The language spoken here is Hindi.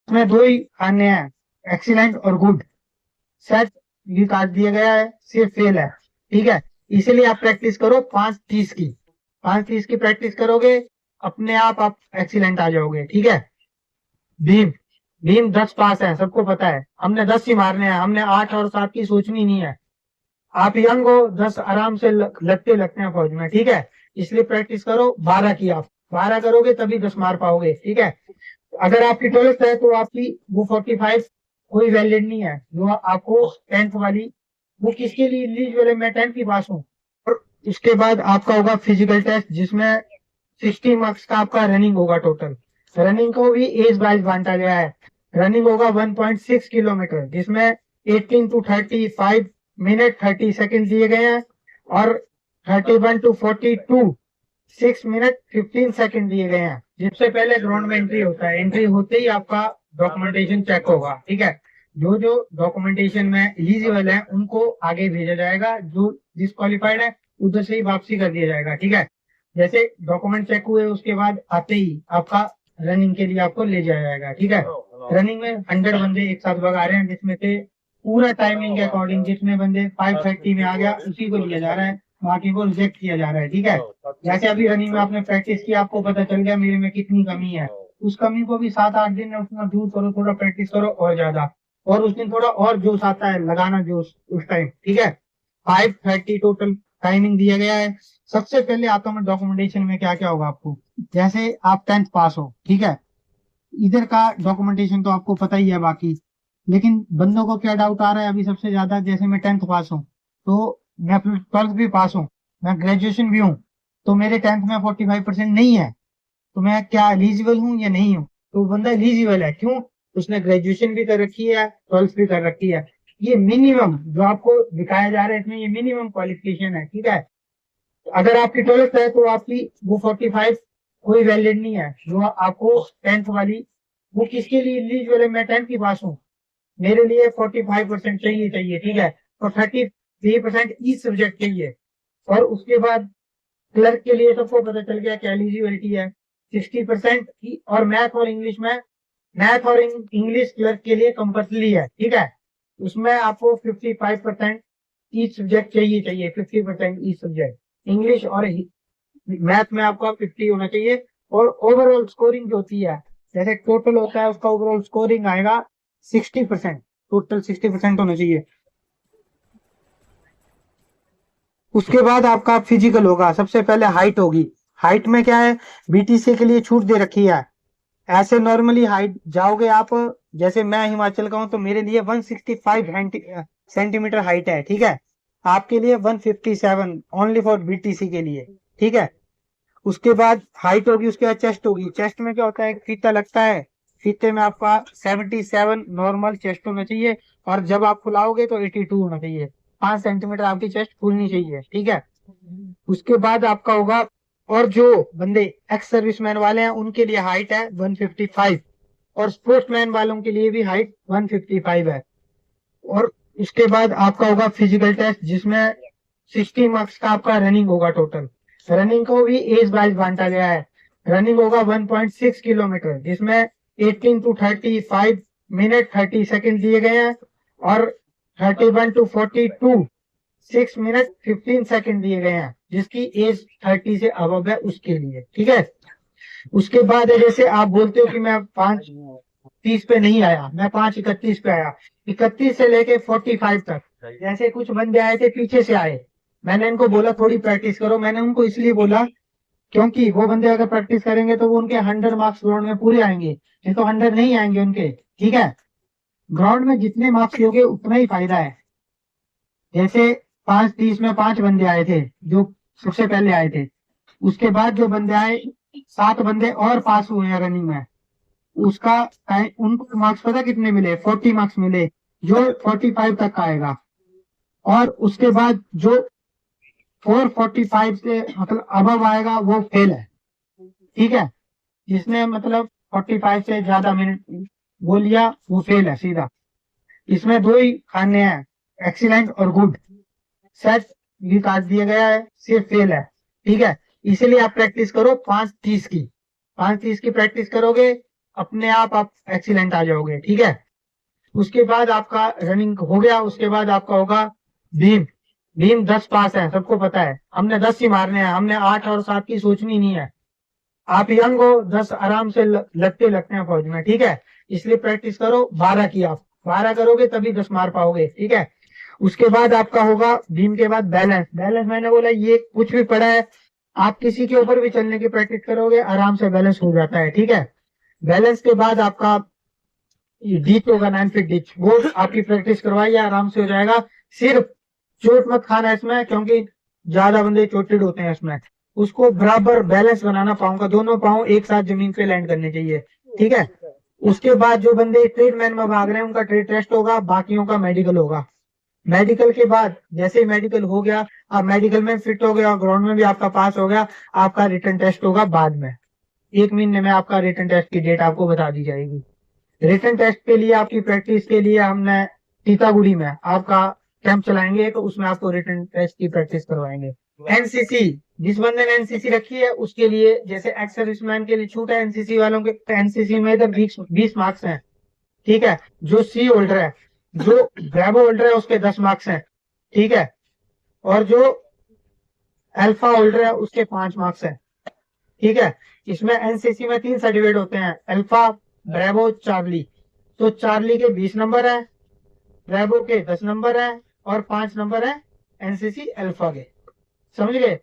इसमें दो ही खाने हैं, एक्सीलेंट और गुड। सेट भी काट दिया गया है, सिर्फ फेल है। ठीक है, इसीलिए आप प्रैक्टिस करो 5-30 की। 5-30 की प्रैक्टिस करोगे, अपने आप एक्सीलेंट आ जाओगे। ठीक है। भीम भीम 10 पास है, सबको पता है। हमने 10 ही मारने हैं, हमने 8 और 7 की सोचनी नहीं है। आप यंग हो, 10 आराम से लगते लगते हैं फौज में। ठीक है, इसलिए प्रैक्टिस करो 12 की। आप 12 करोगे तभी 10 मार पाओगे। ठीक है। अगर आपकी 12th है तो आपकी वो 45 कोई वैलिड नहीं है। जो आपको 10th वाली वो किसके लिए एलिजिबल है? मैं 10th की पास हूँ। और उसके बाद आपका होगा फिजिकल टेस्ट, जिसमें 60 मार्क्स का आपका रनिंग होगा टोटल। रनिंग को भी एज वाइज बांटा गया है। रनिंग होगा 1.6 किलोमीटर, जिसमें 18 to 35 मिनट 30 सेकंड दिए गए हैं, और 31 to 42 6 मिनट 15 सेकंड दिए गए हैं। जिससे पहले ग्राउंड में एंट्री होता है, एंट्री होते ही आपका डॉक्यूमेंटेशन चेक होगा। ठीक है, जो जो डॉक्यूमेंटेशन में एलिजिबल है उनको आगे भेजा जाएगा, जो डिस्क्वालिफाइड है उधर से ही वापसी कर दिया जाएगा। ठीक है, जैसे डॉक्यूमेंट चेक हुए उसके बाद आते ही आपका रनिंग के लिए आपको ले जाया जाएगा। ठीक है, रनिंग में 100 बंदे एक साथ भगा रहे हैं, जिसमें से पूरा टाइमिंग के अकॉर्डिंग जितने बंदे 5:30 में आ गया उसी को लिया जा रहा है, बाकी को रिजेक्ट किया जा रहा है। ठीक है, जैसे अभी रनिंग में आपने प्रैक्टिस की, आपको पता चल गया मेरे में कितनी कमी है, उस कमी को भी 7-8 दिन में उसमें दूर करो, थोड़ा प्रैक्टिस करो और ज्यादा, और उस दिन थोड़ा और जोश आता है, लगाना जोश उस टाइम। ठीक है, 5:30 टोटल टाइमिंग दिया गया है। सबसे पहले आता हूँ मैं डॉक्यूमेंटेशन में क्या क्या होगा आपको। जैसे आप 10th पास हो, ठीक है, इधर का डॉक्यूमेंटेशन तो आपको पता ही है बाकी। लेकिन बंदों को क्या डाउट आ रहा है अभी सबसे ज्यादा, जैसे मैं 10th पास हूँ, तो मैं 12th भी पास हूँ, मैं ग्रेजुएशन भी हूँ, तो मेरे 10th में 45% नहीं है, तो मैं क्या एलिजिबल हूँ या नहीं हूँ? तो बंदा एलिजिबल है, क्यों? उसने ग्रेजुएशन भी कर रखी है, 12th भी कर रखी है। ये मिनिमम जो आपको दिखाया जा रहा है इसमें, ये मिनिमम क्वालिफिकेशन है। ठीक है, अगर आपकी 12th है तो आपकी वो 45 कोई वैलिड नहीं है। जो आपको 10th वाली वो किसके लिए एलिजिबल है? मैं 10th की पास हूँ, मेरे लिए 45% चाहिए चाहिए। ठीक है, और 33% ईच सब्जेक्ट चाहिए। और उसके बाद क्लर्क के लिए सबको पता चल गया क्या एलिजिबिलिटी है, 60% की। और मैथ और इंग्लिश में, मैथ और इंग्लिश क्लर्क के लिए कंपल्सरी है। ठीक है, उसमें आपको 55% ईच सब्जेक्ट चाहिए चाहिए, 50% ईच सब्जेक्ट। इंग्लिश और मैथ में आपका 50 होना चाहिए। और ओवरऑल स्कोरिंग जो होती है, जैसे टोटल होता है उसका ओवरऑल स्कोरिंग आएगा 60%, टोटल 60% होना चाहिए। उसके बाद आपका फिजिकल होगा। सबसे पहले हाइट होगी। हाइट में क्या है, बीटीसी के लिए छूट दे रखी है। ऐसे नॉर्मली हाइट जाओगे आप, जैसे मैं हिमाचल का हूं तो मेरे लिए 165 सेंटीमीटर हाइट है। ठीक है, आपके लिए 157 ओनली फॉर बीटीसी के लिए। ठीक है, उसके बाद हाइट होगी, उसके बाद चेस्ट होगी। चेस्ट में क्या होता है, फीता लगता है, फीते में आपका 77 नॉर्मल चेस्ट होना चाहिए, और जब आप फुलाओगे तो 82 होना चाहिए। 5 सेंटीमीटर आपकी चेस्ट फूलनी चाहिए। ठीक है, उसके बाद आपका होगा, और जो बंदे एक्स सर्विसमैन वाले हैं उनके लिए हाइट है 155, और स्पोर्ट्समैन वालों के लिए भी हाइट 155 है। और उसके बाद आपका होगा फिजिकल टेस्ट, जिसमें 60 मार्क्स का आपका रनिंग होगा टोटल। रनिंग को भी एज वाइज बांटा गया है। रनिंग होगा 1.6 किलोमीटर, जिसमें 18 to 35 मिनट 30 सेकंड दिए गए हैं, और 31 to 42 6 मिनट 15 सेकंड दिए गए हैं, जिसकी एज 30 से अबव है उसके लिए। ठीक है, उसके बाद है, जैसे आप बोलते हो कि मैं 5:30 पे नहीं आया, मैं 5:31 पे आया, 31 से लेके 45 तक। जैसे कुछ बंदे आए थे पीछे से आए, मैंने इनको बोला थोड़ी प्रैक्टिस करो। मैंने उनको इसलिए बोला क्योंकि वो बंदे अगर प्रैक्टिस करेंगे तो वो उनके 100 मार्क्स ग्राउंड में पूरे आएंगे, नहीं तो 100 नहीं आएंगे उनके। ठीक है, ग्राउंड में जितने मार्क्स लोगे उतना ही फायदा है। जैसे 5:30 में 5 बंदे आए थे जो सबसे पहले आए थे, उसके बाद जो बंदे आए, 7 बंदे और पास हुए हैं रनिंग में, उसका उनको मार्क्स पता कितने मिले? 40 मार्क्स मिले, जो 45 तक आएगा। और उसके बाद जो 445 से मतलब अबव आएगा वो फेल है। ठीक है, जिसने मतलब 45 से ज्यादा मिनट वो लिया वो फेल है सीधा। इसमें दो ही खाने हैं, एक्सीलेंट और गुड। सेट भी काट दिया गया है, सिर्फ फेल है। ठीक है, इसीलिए आप प्रैक्टिस करो 5:30 की। 5:30 की प्रैक्टिस करोगे, अपने आप एक्सीलेंट आ जाओगे। ठीक है, उसके बाद आपका रनिंग हो गया, उसके बाद आपका होगा बीम। बीम 10 पास है, सबको पता है, हमने 10 ही मारने हैं, हमने 8 और 7 की सोचनी नहीं है। आप यंग हो, 10 आराम से लगते लगते हैं फौज में। ठीक है, इसलिए प्रैक्टिस करो 12 की। आप 12 करोगे तभी 10 मार पाओगे। ठीक है, उसके बाद आपका होगा बीम के बाद बैलेंस। बैलेंस मैंने बोला ये कुछ भी पड़ा है, आप किसी के ऊपर भी चलने की प्रैक्टिस करोगे आराम से बैलेंस हो जाता है। ठीक है, बैलेंस के बाद आपका डिच होगा, 9 फीट डिच, वो आपकी प्रैक्टिस करवाइए, आराम से हो जाएगा। सिर्फ चोट मत खाना इसमें, क्योंकि ज्यादा बंदे चोटेड होते हैं इसमें। उसको बराबर बैलेंस बनाना, पाँव का, दोनों पाँव एक साथ जमीन पे लैंड करने चाहिए। ठीक है, उसके बाद जो बंदे ट्रेडमैन में भाग रहे हैं उनका ट्रेड टेस्ट होगा, बाकियों का मेडिकल होगा। मेडिकल के बाद जैसे ही मेडिकल हो गया, आप मेडिकल में फिट हो गया और ग्राउंड में भी आपका पास हो गया, आपका रिटर्न टेस्ट होगा बाद में। 1 महीने में आपका रिटर्न टेस्ट की डेट आपको बता दी जाएगी। रिटन टेस्ट के लिए आपकी प्रैक्टिस के लिए हमने टीकागुड़ी में आपका कैंप चलाएंगे, तो उसमें आपको रिटन टेस्ट की प्रैक्टिस करवाएंगे। एनसीसी, जिस बंदे ने एनसीसी रखी है उसके लिए, जैसे एक्स सर्विसमैन के लिए छूट है, एनसीसी वालों के एनसीसी में इधर 20 मार्क्स हैं। ठीक है, जो सी होल्डर है, जो ब्रेवो होल्डर है उसके 10 मार्क्स हैं। ठीक है, और जो अल्फा होल्डर है उसके 5 मार्क्स हैं। ठीक है, इसमें एनसीसी में 3 सर्टिफिकेट होते हैं, अल्फा, ब्रेवो, चार्ली। तो चार्ली के 20 नंबर है, ब्रेवो के 10 नंबर है, और 5 नंबर है एनसीसी अल्फा के। समझ गए?